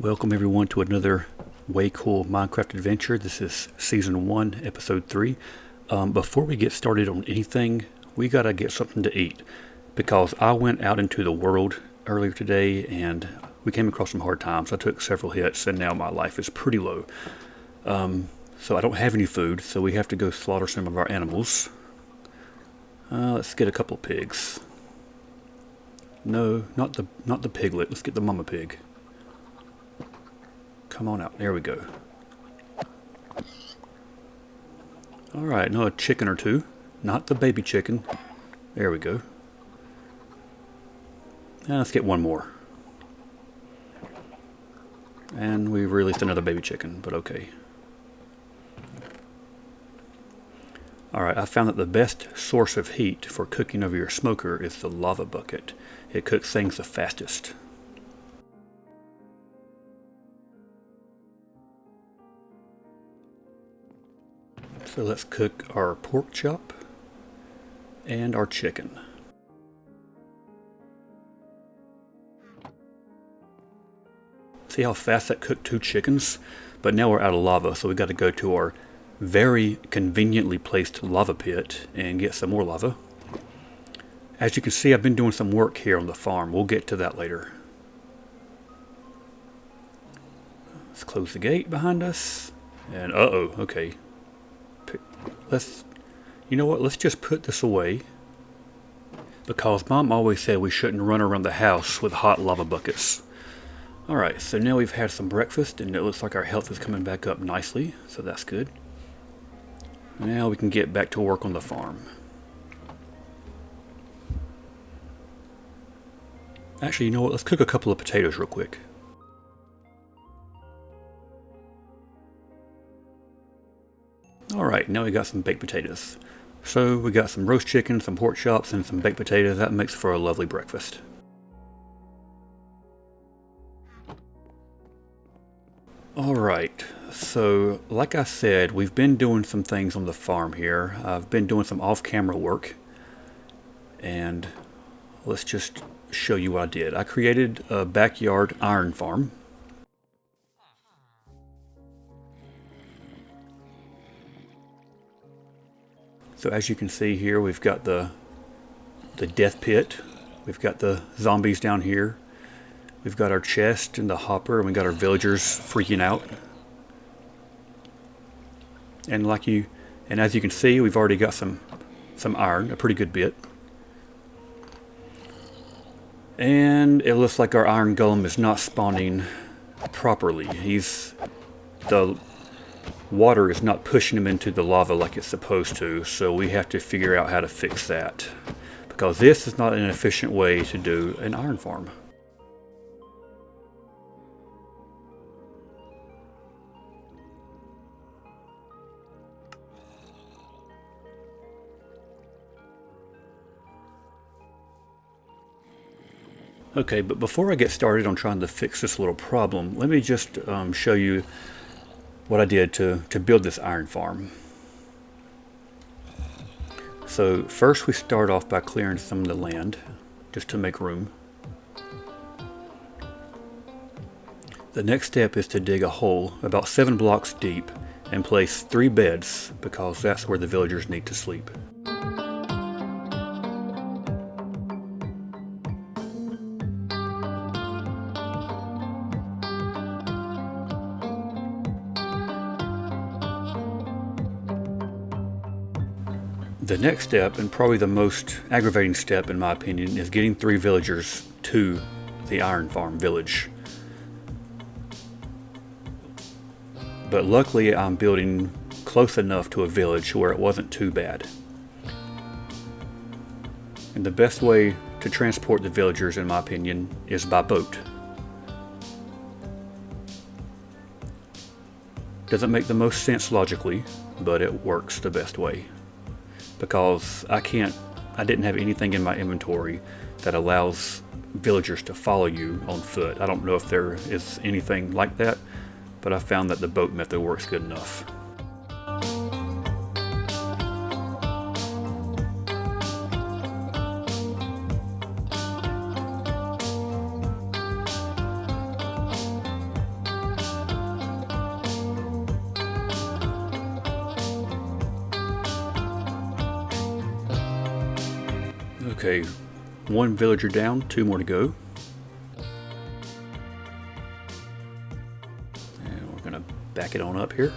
Welcome everyone to another way cool Minecraft adventure. This is season 1, episode 3. Before we get started on anything, we gotta get something to eat, because I went out into the world earlier today and we came across some hard times. I took several hits and now my life is pretty low. So I don't have any food, so we have to go slaughter some of our animals. Let's get a couple pigs. No, not the piglet. Let's get the mama pig. Come on out. There we go. Alright, now a chicken or two. Not the baby chicken. There we go. Now let's get one more. And we released another baby chicken, but okay. Alright, I found that the best source of heat for cooking over your smoker is the lava bucket. It cooks things the fastest. So let's cook our pork chop and our chicken. See how fast that cooked 2 chickens? But now we're out of lava, so we got to go to our very conveniently placed lava pit and get some more lava. As you can see, I've been doing some work here on the farm. We'll get to that later. Let's close the gate behind us. And okay. You know what, let's just put this away, because Mom always said we shouldn't run around the house with hot lava buckets. Alright, so now we've had some breakfast and it looks like our health is coming back up nicely, so that's good. Now we can get back to work on the farm. Actually, you know what, let's cook a couple of potatoes real quick. Alright, now we got some baked potatoes. So we got some roast chicken, some pork chops, and some baked potatoes. That makes for a lovely breakfast. Alright, so like I said, we've been doing some things on the farm here. I've been doing some off-camera work. And let's just show you what I did. I created a backyard iron farm. So as you can see here, we've got the death pit, we've got the zombies down here, we've got our chest and the hopper, and we got our villagers freaking out. And as you can see, we've already got some iron, a pretty good bit. And it looks like our iron golem is not spawning properly. The water is not pushing him into the lava like it's supposed to, so we have to figure out how to fix that, because this is not an efficient way to do an iron farm. Okay, but before I get started on trying to fix this little problem, let me just show you what I did to build this iron farm. So first we start off by clearing some of the land just to make room. The next step is to dig a hole about 7 blocks deep and place 3 beds, because that's where the villagers need to sleep. The next step, and probably the most aggravating step in my opinion, is getting 3 villagers to the iron farm village. But luckily I'm building close enough to a village where it wasn't too bad. And the best way to transport the villagers, in my opinion, is by boat. Doesn't make the most sense logically, but it works the best way. Because I didn't have anything in my inventory that allows villagers to follow you on foot. I don't know if there is anything like that, but I found that the boat method works good enough. Okay, one villager down, 2 more to go. And we're gonna back it on up here.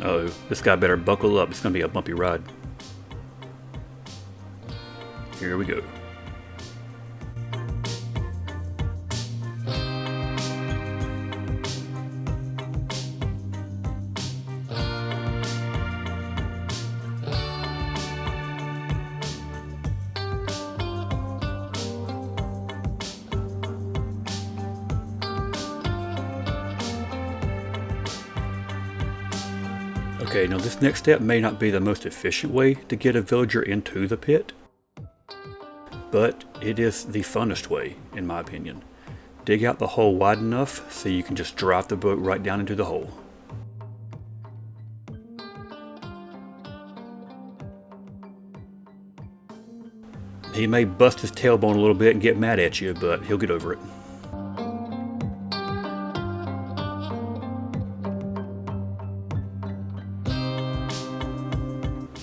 Oh, this guy better buckle up. It's gonna be a bumpy ride. Here we go. Okay, now this next step may not be the most efficient way to get a villager into the pit, but it is the funnest way, in my opinion. Dig out the hole wide enough so you can just drive the boat right down into the hole. He may bust his tailbone a little bit and get mad at you, but he'll get over it.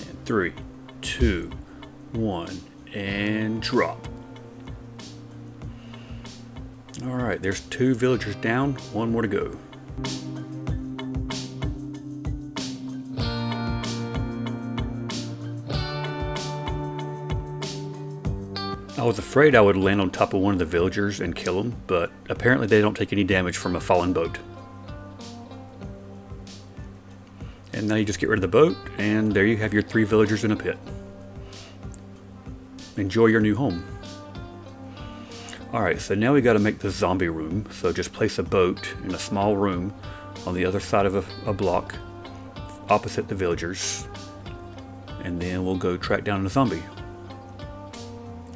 And 3, 2, 1, and drop. Alright, there's 2 villagers down, 1 more to go. I was afraid I would land on top of one of the villagers and kill them, but apparently they don't take any damage from a fallen boat. And now you just get rid of the boat, and there you have your 3 villagers in a pit. Enjoy your new home. Alright, so now we got to make the zombie room, so just place a boat in a small room on the other side of a block opposite the villagers, and then we'll go track down the zombie.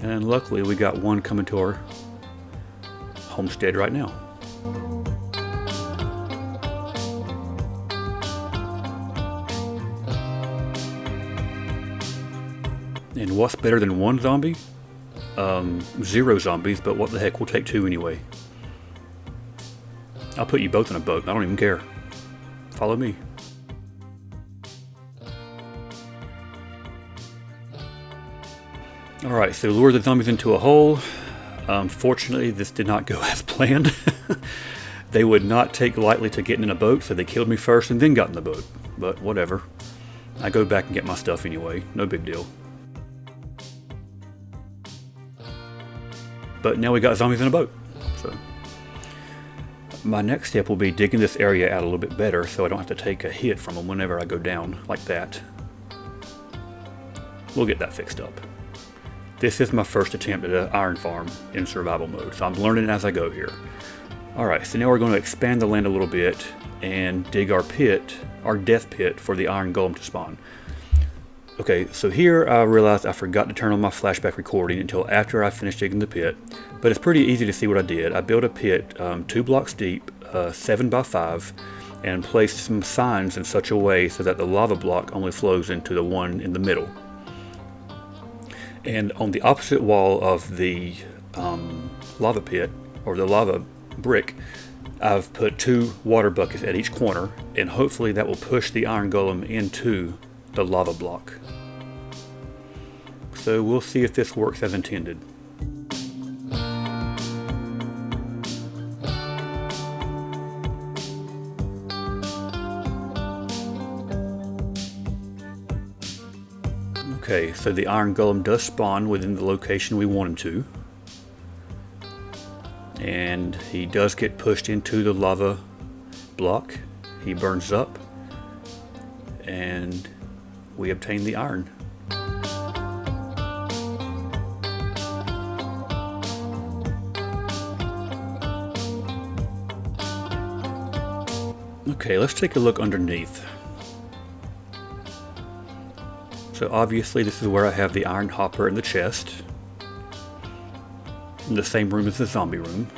And luckily we got one coming to our homestead right now. And what's better than 1 zombie? 0 zombies, but what the heck, we'll take 2 anyway. I'll put you both in a boat, I don't even care. Follow me. Alright, so lure the zombies into a hole. Fortunately, this did not go as planned. They would not take lightly to getting in a boat, so they killed me first and then got in the boat. But whatever. I go back and get my stuff anyway, no big deal. But now we got zombies in a boat. So my next step will be digging this area out a little bit better so I don't have to take a hit from them whenever I go down like that. We'll get that fixed up. This is my first attempt at an iron farm in survival mode, so I'm learning as I go here. Alright, so now we're going to expand the land a little bit and dig our pit, our death pit, for the iron golem to spawn. Okay, so here I realized I forgot to turn on my flashback recording until after I finished digging the pit, but it's pretty easy to see what I did. I built a pit 2 blocks deep, 7 by 5, and placed some signs in such a way so that the lava block only flows into the one in the middle. And on the opposite wall of the lava pit, or the lava brick, I've put 2 water buckets at each corner, and hopefully that will push the iron golem into the lava block. So we'll see if this works as intended. Okay, so the iron golem does spawn within the location we want him to. And he does get pushed into the lava block. He burns up. And we obtain the iron. Okay, let's take a look underneath. So obviously this is where I have the iron hopper and the chest. In the same room as the zombie room,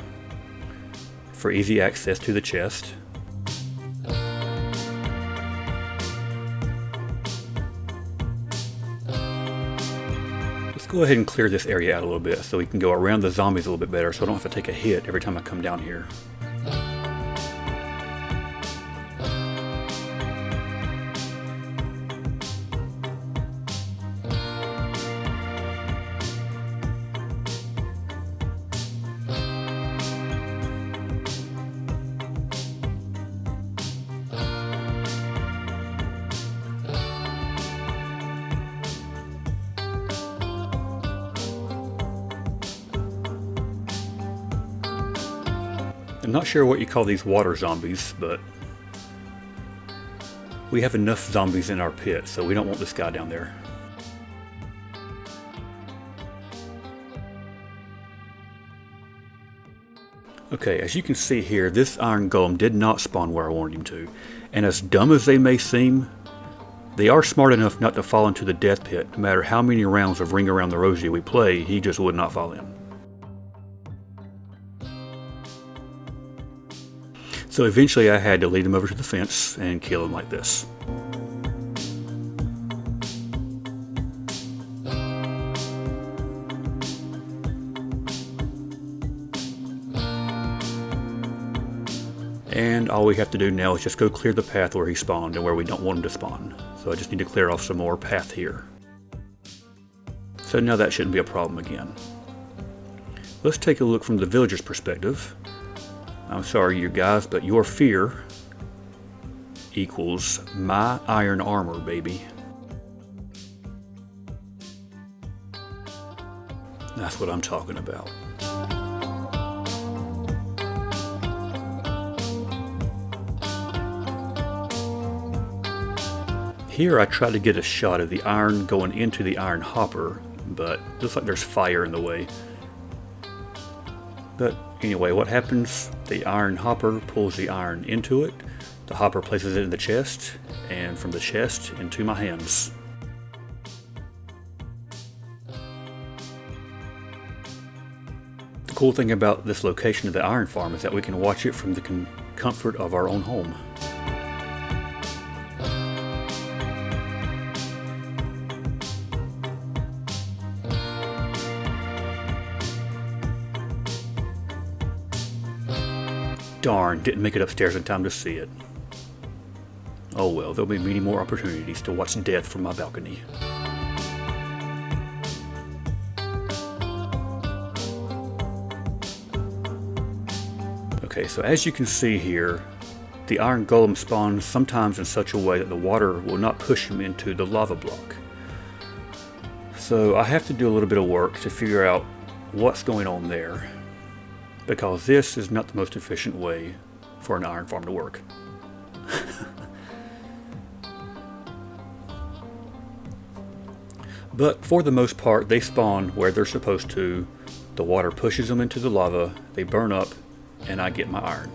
for easy access to the chest. Let's go ahead and clear this area out a little bit so we can go around the zombies a little bit better so I don't have to take a hit every time I come down here. I'm not sure what you call these water zombies, but we have enough zombies in our pit, so we don't want this guy down there. Okay, as you can see here, this iron golem did not spawn where I wanted him to. And as dumb as they may seem, they are smart enough not to fall into the death pit. No matter how many rounds of Ring Around the Rosie we play, he just would not fall in. So eventually I had to lead him over to the fence and kill him like this. And all we have to do now is just go clear the path where he spawned and where we don't want him to spawn. So I just need to clear off some more path here. So now that shouldn't be a problem again. Let's take a look from the villager's perspective. I'm sorry, you guys, but your fear equals my iron armor, baby. That's what I'm talking about. Here I try to get a shot of the iron going into the iron hopper, but looks like there's fire in the way. But anyway, what happens? The iron hopper pulls the iron into it, the hopper places it in the chest, and from the chest into my hands. The cool thing about this location of the iron farm is that we can watch it from the comfort of our own home. Darn, didn't make it upstairs in time to see it. Oh well, there'll be many more opportunities to watch death from my balcony. Okay, so as you can see here, the iron golem spawns sometimes in such a way that the water will not push him into the lava block. So I have to do a little bit of work to figure out what's going on there, because this is not the most efficient way for an iron farm to work. But for the most part, they spawn where they're supposed to. The water pushes them into the lava, they burn up, and I get my iron,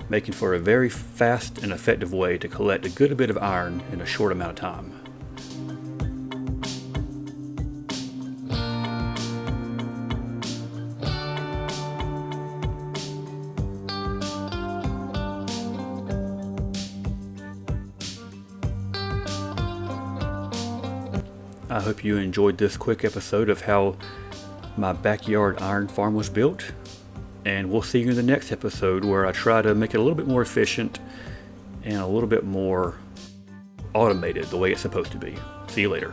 making for a very fast and effective way to collect a good bit of iron in a short amount of time. I hope you enjoyed this quick episode of how my backyard iron farm was built, and we'll see you in the next episode where I try to make it a little bit more efficient and a little bit more automated the way it's supposed to be. See you later.